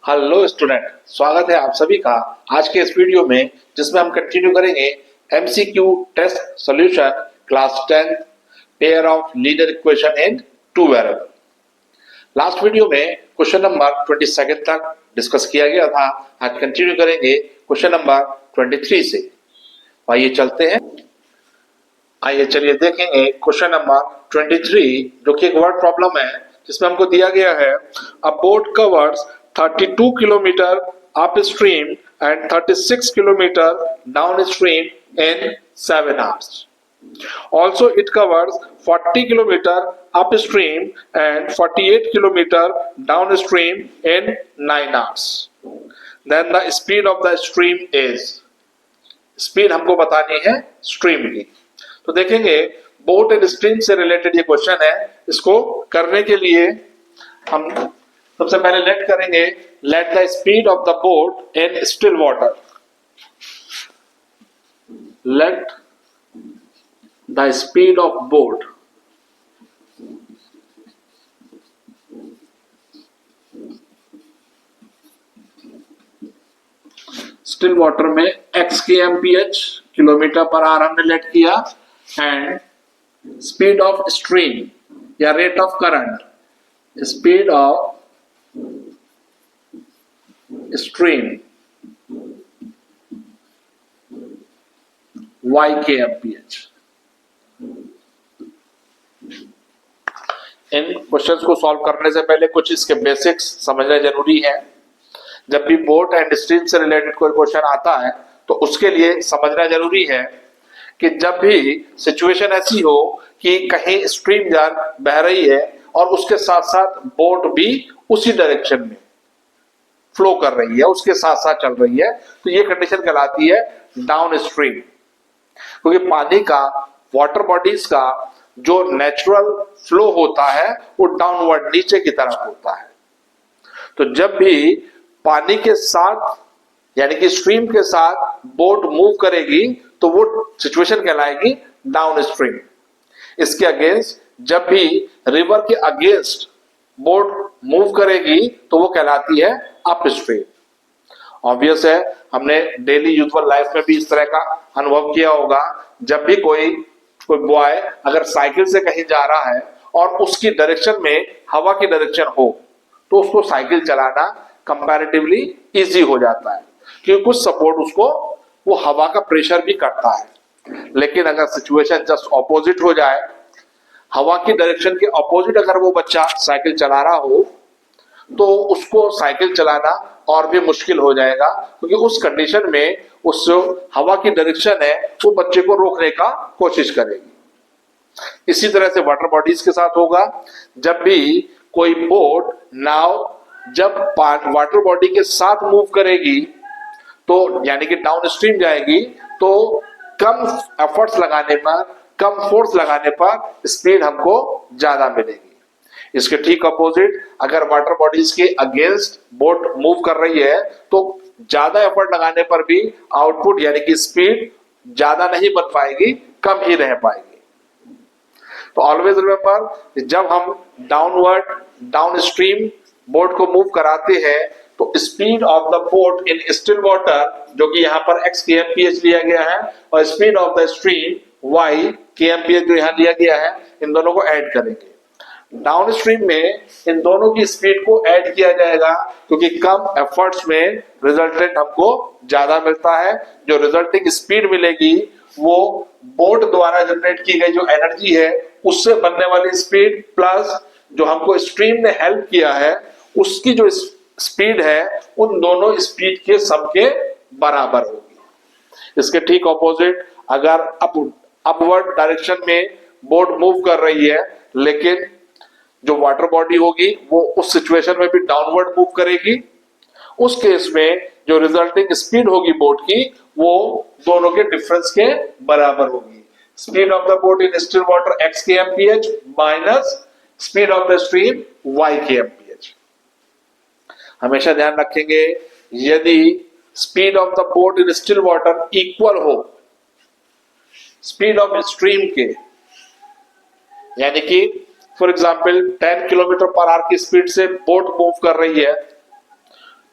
Hello student, स्वागत है आप सभी का आज के इस वीडियो में, जिसमें हम कंटिन्यू करेंगे MCQ test solution class 10 pair of linear equation in two variable. Last video में क्वेश्चन नंबर 22 तक डिस्कस किया गया था। आज कंटिन्यू करेंगे क्वेश्चन नंबर 23 से। आइए चलते हैं। आइए चलिए देखेंगे क्वेश्चन नंबर 23, जो कि एक वर्ड प्रॉब्लम है, जिसमें हमको दिया गया है अ boat covers 32 kilometer upstream and 36 kilometer downstream in 7 hours. Also, it covers 40 kilometer upstream and 48 kilometer downstream in 9 hours. Then the speed of the stream is. Speed हमको बतानी है स्ट्रीम की। तो देखेंगे बोट एंड स्ट्रीम से related ये question है। इसको करने के लिए हम सबसे पहले लेट करेंगे let the speed of the boat in still water. Let the speed of boat still water में x की एमपीएच किलोमीटर पर आवर हमने लेट किया, एंड स्पीड ऑफ स्ट्रीम या rate of current, speed of stream y के MPH. इन questions को solve करने से पहले कुछ इसके बेसिक्स समझना जरूरी है। जब भी बोट एंड स्ट्रीम से रिलेटेड कोई क्वेश्चन आता है तो उसके लिए समझना जरूरी है कि जब भी सिचुएशन ऐसी हो कि कहीं स्ट्रीम बह रही है और उसके साथ साथ बोट भी उसी डायरेक्शन में फ्लो कर रही है, उसके साथ साथ चल रही है, तो ये कंडीशन कहलाती है डाउन स्ट्रीम। क्योंकि पानी का, वाटर बॉडीज का जो नेचुरल फ्लो होता है वो डाउनवर्ड, नीचे की तरफ होता है। तो जब भी पानी के साथ यानी कि स्ट्रीम के साथ बोट मूव करेगी तो वो सिचुएशन कहलाएगी डाउन स्ट्रीम। इसके अगेंस्ट जब भी रिवर के अगेंस्ट बोट मूव करेगी तो वो कहलाती है अप स्ट्रीम। ऑब्वियस है, हमने डेली यूजुअल लाइफ में भी इस तरह का अनुभव किया होगा। जब भी कोई बॉय अगर साइकिल से कहीं जा रहा है और उसकी डायरेक्शन में हवा की डायरेक्शन हो तो उसको साइकिल चलाना कंपैरेटिवली इजी हो जाता है, क्योंकि कुछ सपोर्ट उसको वो हवा का प्रेशर भी करता है। लेकिन अगर सिचुएशन जस्ट ऑपोजिट हो जाए, हवा की डायरेक्शन के ऑपोजिट अगर वो बच्चा साइकिल चला रहा हो तो उसको साइकिल चलाना और भी मुश्किल हो जाएगा, क्योंकि उस कंडीशन में उस जो हवा की डायरेक्शन है वो बच्चे को रोकने का कोशिश करेगी। इसी तरह से वाटर बॉडीज के साथ होगा। जब भी कोई बोट, नाव जब वाटर बॉडी के साथ मूव करेगी तो यानी कि डाउन स्ट्रीम जाएगी, तो कम एफर्ट्स लगाने पर, कम फोर्स लगाने पर स्पीड हमको ज्यादा मिलेगी। इसके ठीक अपोजिट अगर वाटर बॉडीज के अगेंस्ट बोट मूव कर रही है तो ज्यादा एफर्ट लगाने पर भी आउटपुट यानी कि स्पीड ज्यादा नहीं बन पाएगी, कम ही रह पाएगी। तो ऑलवेज रिमेंबर, जब हम डाउनवर्ड, डाउन स्ट्रीम बोट को मूव कराते हैं तो speed of the boat in still water, जो कि यहाँ पर x के एमपीएच लिया गया है, और speed of the stream y के एमपीएच जो यहाँ लिया गया है, इन दोनों को ऐड करेंगे। डाउन स्ट्रीम में इन दोनों की स्पीड को ऐड किया जाएगा, क्योंकि कम एफर्ट्स में रिजल्टेंट हमको ज्यादा मिलता है। जो रिजल्टिंग स्पीड मिलेगी वो बोट द्वारा जनरेट की गई जो एनर्जी है उससे बनने वाली स्पीड प्लस जो हमको स्ट्रीम ने हेल्प किया है उसकी जो स्पीड है, उन दोनों स्पीड के सम के बराबर होगी। इसके ठीक ऑपोजिट अगर अपवर्ड डायरेक्शन में बोट मूव कर रही है लेकिन जो वाटर बॉडी होगी वो उस सिचुएशन में भी डाउनवर्ड मूव करेगी, उस केस में जो रिजल्टिंग स्पीड होगी बोट की वो दोनों के डिफरेंस के बराबर होगी। Speed of the boat in still water x के MPH minus speed of the stream y के एमपीएच। हमेशा ध्यान रखेंगे, यदि speed of the boat in still water equal हो स्पीड ऑफ स्ट्रीम के, यानी कि for example 10 kilometre per our की स्पीड से बोट मूव कर रही है,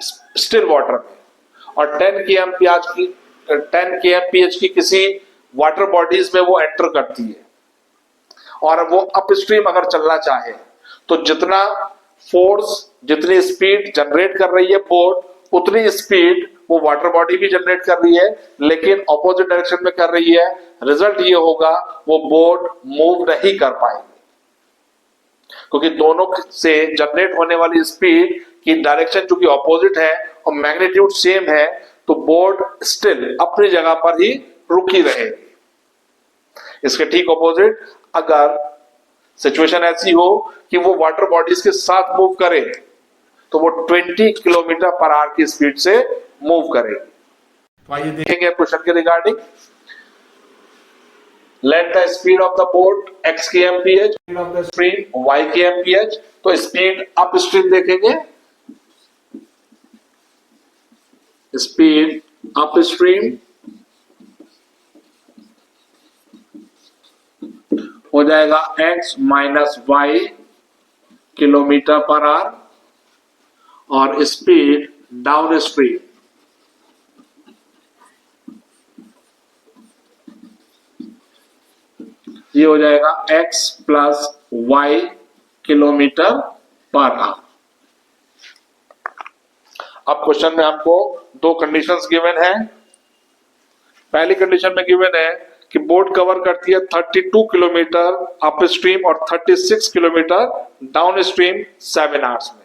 स्टिल वाटर में, और 10 kmph की किसी वाटर बॉडीज में वो एंटर करती है, और वो अपस्ट्रीम अगर चलना चाहे तो जितना फोर्स, जितनी स्पीड जनरेट कर रही है बोट, उतनी स्पीड वो वाटर बॉडी भी जनरेट कर रही है, लेकिन ऑपोजिट डायरेक्शन में कर रही है। रिजल्ट ये होगा वो बोट मूव नहीं कर पाएगी, क्योंकि दोनों से जनरेट होने वाली स्पीड की डायरेक्शन चूंकि ऑपोजिट है और मैग्नीट्यूड सेम है, तो बोट स्टिल अपनी जगह पर ही रुकी रहेगी। इसके ठीक ऑपोजिट अगर सिचुएशन ऐसी हो कि वो वाटर बॉडीज के साथ मूव करे, तो वो 20 किलोमीटर पर आवर की स्पीड से मूव करेगी। तो आइए देखेंगे क्वेश्चन के regarding. Let the speed of the boat x kmph, speed of the stream y kmph। तो स्पीड अप स्ट्रीम देखेंगे, स्पीड अप स्ट्रीम हो जाएगा x minus y kilometre per hour, और स्पीड डाउन स्ट्रीम ये हो जाएगा x plus y kilometre per our. अब question में हमको दो कंडीशंस गिवन है। पहली कंडीशन में गिवन है कि बोट कवर करती है 32 किलोमीटर अप स्ट्रीम और 36 किलोमीटर डाउन स्ट्रीम 7 आवर्स में।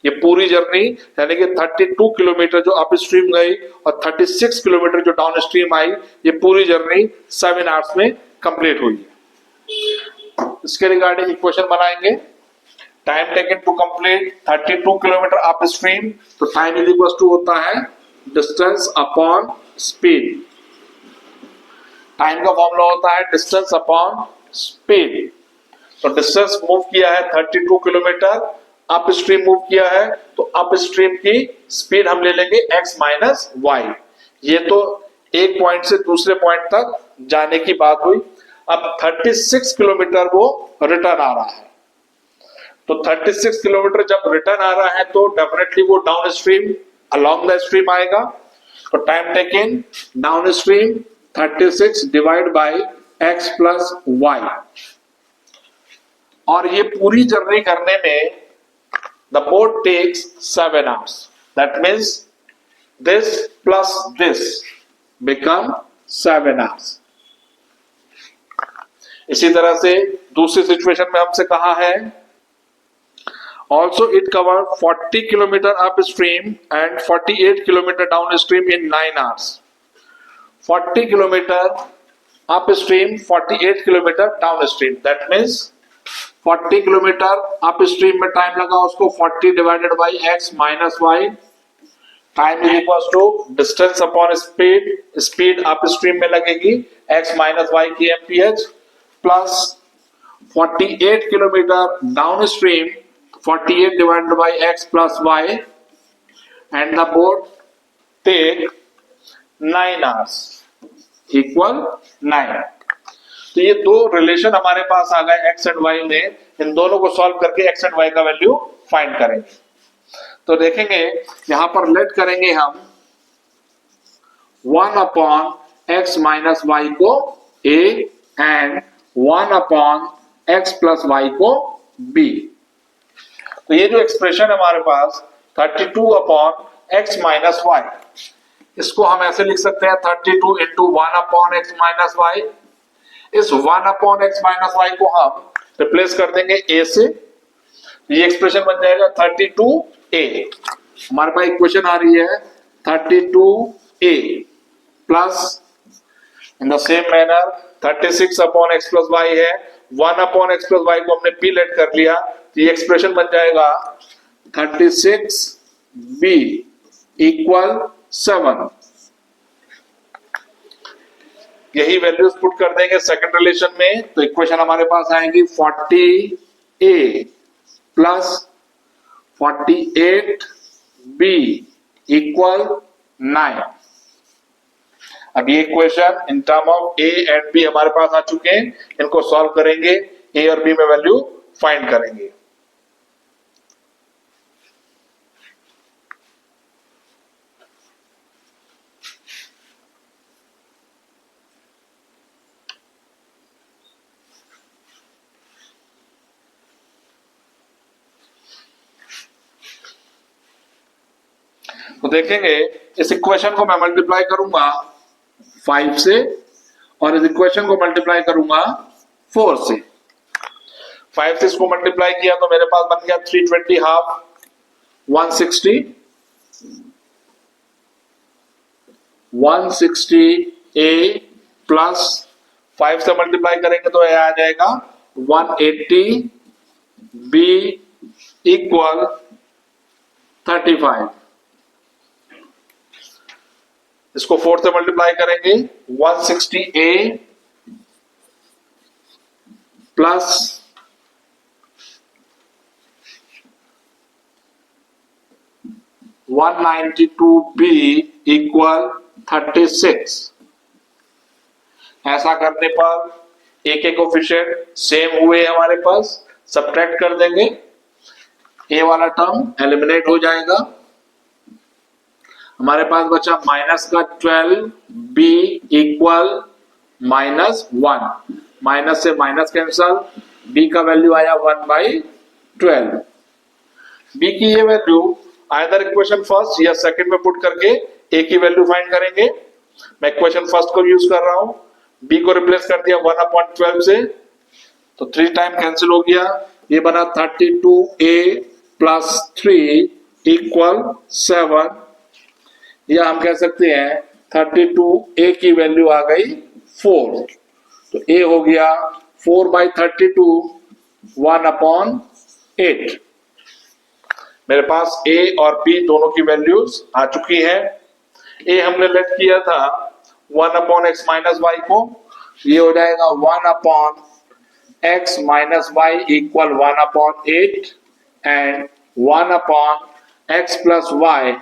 ये पूरी जर्नी यानी कि 32 किलोमीटर जो अप स्ट्रीम गई और 36 किलोमीटर जो डाउन स्ट्रीम आई, ये पूरी जर्नी 7 आवर्स में कंप्लीट हुई है। इसके रिगार्डिंग इक्वेशन बनाएंगे। Time taken to complete 32 kilometre up stream, तो टाइम इज इक्वल टू होता है डिस्टेंस अपॉन स्पीड। टाइम का फॉर्मूला होता है डिस्टेंस अपॉन स्पीड। तो डिस्टेंस मूव किया है 32 किलोमीटर, अप स्ट्रीम मूव किया है, तो अप स्ट्रीम की स्पीड हम ले लेंगे x माइनस वाई। ये तो एक पॉइंट से दूसरे पॉइंट तक जाने की बात हुई। अब 36 किलोमीटर वो रिटर्न आ रहा है, तो 36 किलोमीटर जब रिटर्न आ रहा है तो डेफिनेटली वो downstream along the stream आएगा। तो time taken downstream 36 divide by x plus y, और ये पूरी जर्नी करने में the boat takes 7 hours. That means this plus this become 7 hours. इसी तरह से दूसरी सिचुएशन में हमसे कहा है also it covered 40 kilometer upstream and 48 kilometer downstream in 9 hours. 40 kilometer upstream, 48 kilometer downstream. That means 40 kilometre up stream में time लगा उसको 40 divided by x minus y. Time is equal to distance upon speed, speed upstream में लगेगी x minus y की MPH, plus 48 kilometre downstream 48 divided by x plus y, and the boat take 9 hours equal 9। तो ये दो relation हमारे पास आ गए x and y में। इन दोनों को सॉल्व करके x एंड y का वैल्यू फाइंड करेंगे। तो देखेंगे यहां पर लेट करेंगे हम 1 अपॉन x माइनस वाई को a and 1 upon x plus y को b। तो ये जो एक्सप्रेशन है हमारे पास 32 अपॉन x माइनस वाई, इसको हम ऐसे लिख सकते हैं 32 into 1 upon x minus y. इस 1 अपॉन x माइनस वाई को हम रिप्लेस कर देंगे a से, ये एक्सप्रेशन बन जाएगा 32a। हमारे पास इक्वेशन आ रही है 32a plus in the same manner 36 upon x plus y है, 1 अपॉन x प्लस वाई को हमने p लेट कर लिया, तो ये एक्सप्रेशन बन जाएगा 36b इक्वल 7। यही वैल्यूज पुट कर देंगे सेकंड रिलेशन में, तो इक्वेशन हमारे पास आएगी 40a प्लस 48b इक्वल 9। अब ये equation in term of a and b हमारे पास आ चुके हैं, इनको सॉल्व करेंगे, a और b में वैल्यू फाइंड करेंगे। तो देखेंगे इस इक्वेशन को मैं मल्टीप्लाई करूंगा 5 से और इस इक्वेशन को मल्टीप्लाई करूंगा 4 से। 5 से इसको मल्टीप्लाई किया तो मेरे पास बन गया 320 हाफ 160 a प्लस 5 से मल्टीप्लाई करेंगे तो यह आ जाएगा 180 b इक्वल 35। इसको 4 से मल्टीप्लाई करेंगे 160a प्लस 192b इक्वल 36। ऐसा करने पर एक एक कोफिशिएंट सेम हुए हमारे पास, सब्ट्रैक्ट कर देंगे, ए वाला टर्म एलिमिनेट हो जाएगा, हमारे पास बचा माइनस का 12 b इक्वल -1, माइनस से माइनस कैंसल, b का वैल्यू आया 1/12। b की ये वैल्यू आइदर इक्वेशन फर्स्ट या सेकंड में पुट करके a की वैल्यू फाइंड करेंगे। मैं इक्वेशन फर्स्ट को यूज कर रहा हूं, b को रिप्लेस कर दिया 1/12 से, तो 3 टाइम कैंसिल हो गया, ये बना 32a प्लस 3 इक्वल 7, या हम कह सकते हैं 32a की वैल्यू आ गई 4, तो a हो गया 4/32 1/8। मेरे पास a और b दोनों की वैल्यूज आ चुकी है। a हमने लेट किया था 1/x माइनस y को, ये हो जाएगा 1/x minus y equal 1/8 and 1/x plus y,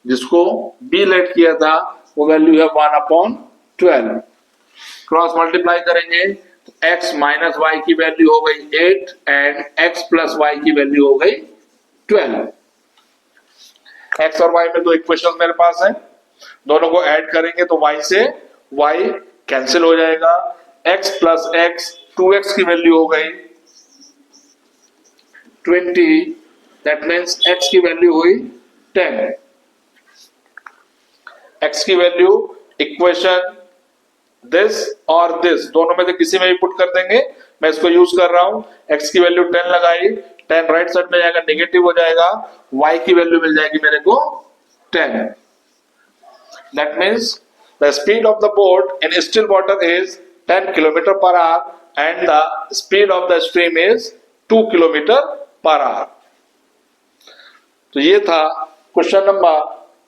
जिसको b लेट किया था वो वैल्यू है 1/12। क्रॉस मल्टीप्लाई करेंगे तो x माइनस y की वैल्यू हो गई 8 एंड x प्लस y की वैल्यू हो गई 12। x और y में दो इक्वेशन मेरे पास है, दोनों को ऐड करेंगे तो y से y कैंसिल हो जाएगा, x प्लस x 2x की वैल्यू हो गई 20, दैट मीन्स x की वैल्यू हुई 10। x की वैल्यू इक्वेशन दिस और दिस दोनों में से किसी में भी पुट कर देंगे, मैं इसको यूज कर रहा हूं। x की वैल्यू 10 लगाई, 10 राइट साइड में जाएगा, नेगेटिव हो जाएगा, y की वैल्यू मिल जाएगी मेरे को 10। That means the speed of the boat in still water is 10 kilometre per our and the speed of the stream is 2 kilometre per hour. तो ये था क्वेश्चन नंबर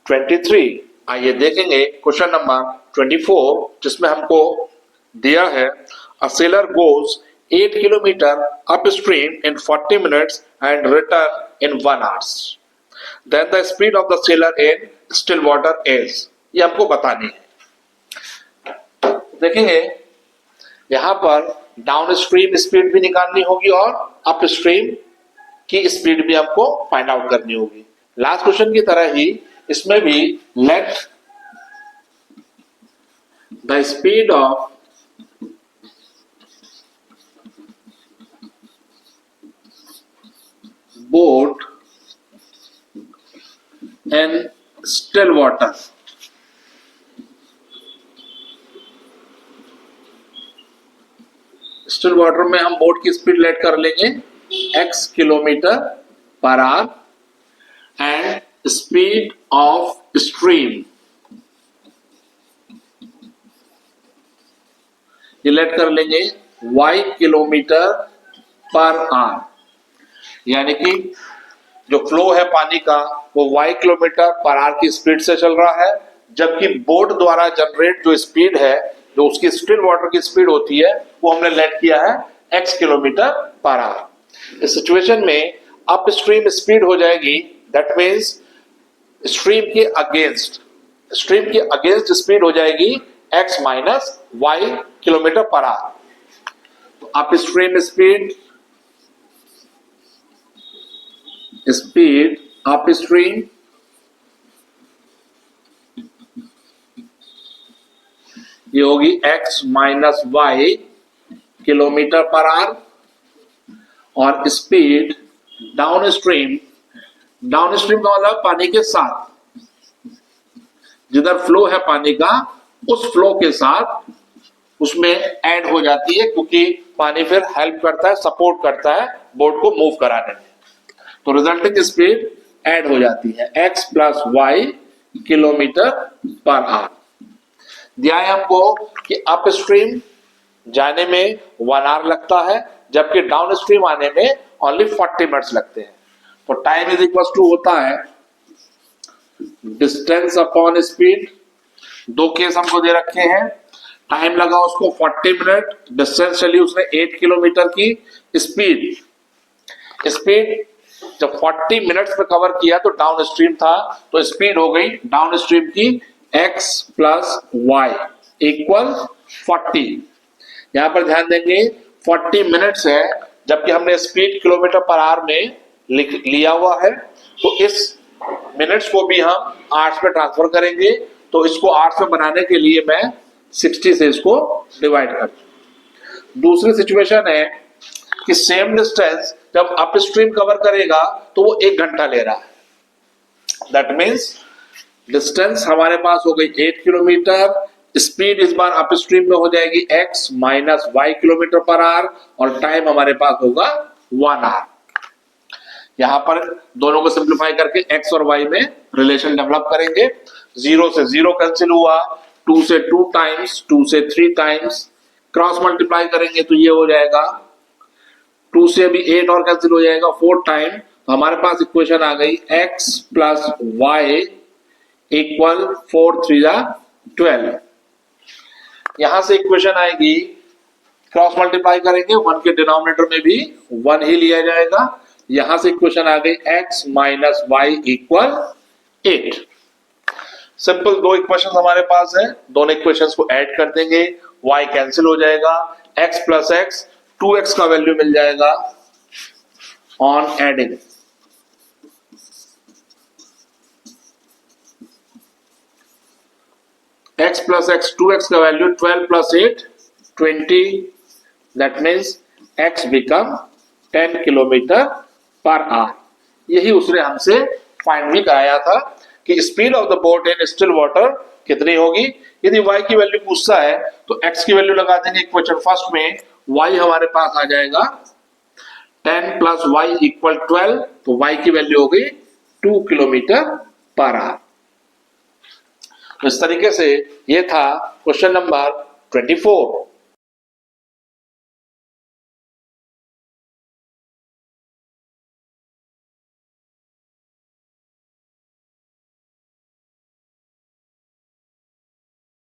23। आइए देखेंगे क्वेश्चन नंबर 24, जिसमें हमको दिया है a sailor goes 8 kilometre up stream in 40 minutes and return in 1 hours, then the speed of the sailor in still water is. ये हमको बतानी है। देखेंगे यहां पर डाउन स्ट्रीम स्पीड भी निकालनी होगी और अप स्ट्रीम की स्पीड भी हमको फाइंड आउट करनी होगी। लास्ट क्वेश्चन की तरह ही इसमें भी let the speed of boat in still water, still water में हम बोट की स्पीड लेट कर लेंगे x kilometre per our and speed of stream, ये लेट कर लेंगे y किलोमीटर पर आवर, यानी कि जो फ्लो है पानी का वो y किलोमीटर पर आवर की स्पीड से चल रहा है, जबकि बोट द्वारा जनरेट जो स्पीड है, जो उसकी स्टिल वाटर की स्पीड होती है, वो हमने लेट किया है x किलोमीटर पर आवर। इस सिचुएशन में अप स्ट्रीम स्पीड हो जाएगी, दैट मीन्स स्ट्रीम के अगेंस्ट स्पीड हो जाएगी x minus y kilometre per hour. तो upstream speed upstream ये होगी x minus y kilometre per hour, और speed downstream downstream का मतलब पानी के साथ, जिधर फ्लो है पानी का उस फ्लो के साथ उसमें ऐड हो जाती है, क्योंकि पानी फिर हेल्प करता है, सपोर्ट करता है बोट को मूव कराने में। तो रिजल्टिंग स्पीड ऐड हो जाती है x plus y kilometre per hour. दिया है हमको कि अप स्ट्रीम जाने में 1 आवर लगता है, जबकि डाउन स्ट्रीम आने में ओनली 40 मिनट्स लगते हैं। तो टाइम इज इक्वल टू होता है डिस्टेंस अपॉन स्पीड। दो केस हमको दे रखे हैं, टाइम लगा उसको 40 मिनट, डिस्टेंस चली उसने 8 किलोमीटर की, स्पीड जब 40 मिनट्स में कवर किया तो डाउन स्ट्रीम था, तो स्पीड हो गई डाउन स्ट्रीम की x प्लस वाई इक्वल 40। यहां पर ध्यान देंगे 40 मिनट्स है, जबकि हमने स्पीड किलोमीटर पर आवर में लिया हुआ है, तो इस मिनट्स को भी हम आवर्स में ट्रांसफर करेंगे। तो इसको आवर्स में बनाने के लिए मैं 60 से इसको डिवाइड कर। दूसरी सिचुएशन है कि सेम डिस्टेंस जब अप स्ट्रीम कवर करेगा तो वो 1 घंटा ले रहा है। दैट मीन्स डिस्टेंस हमारे पास हो गई 8 किलोमीटर, स्पीड इस बार अप स्ट्रीम में हो जाएगी x minus y kilometre per hour, और टाइम हमारे पास होगा 1 आवर। यहां पर दोनों को सिंप्लीफाई करके x और y में रिलेशन डेवलप करेंगे। 0 से 0 कैंसिल हुआ, 2 से 2 टाइम्स, 2 से 3 टाइम्स, क्रॉस मल्टीप्लाई करेंगे तो ये हो जाएगा 2 से भी 8 और कैंसिल हो जाएगा 4 टाइम। तो हमारे पास इक्वेशन आ गई x प्लस वाई इक्वल 4 3 12। यहां से इक्वेशन आएगी, क्रॉस मल्टीप्लाई करेंगे 1 के डिनोमिनेटर में भी 1 ही लिया जाएगा। यहां से इक्वेशन आ गई x minus y equal 8। Simple दो इक्वेशन हमारे पास है, दोनों इक्वेशंस को ऐड कर देंगे, y कैंसिल हो जाएगा, x प्लस x 2x का वैल्यू मिल जाएगा on adding. x plus x 2x का value 12 plus 8 20, that means x become 10 kilometre per our. यही उसने हमसे फाइंड भी कराया था कि speed of the boat in still water कितनी होगी। यदि y की वैल्यू पूछता है तो x की वैल्यू लगा देंगे इक्वेशन फर्स्ट में, y हमारे पास आ जाएगा 10 प्लस वाई इक्वल 12, तो y की वैल्यू हो गई 2 किलोमीटर पर आवर। तो इस तरीके से ये था क्वेश्चन नंबर 24।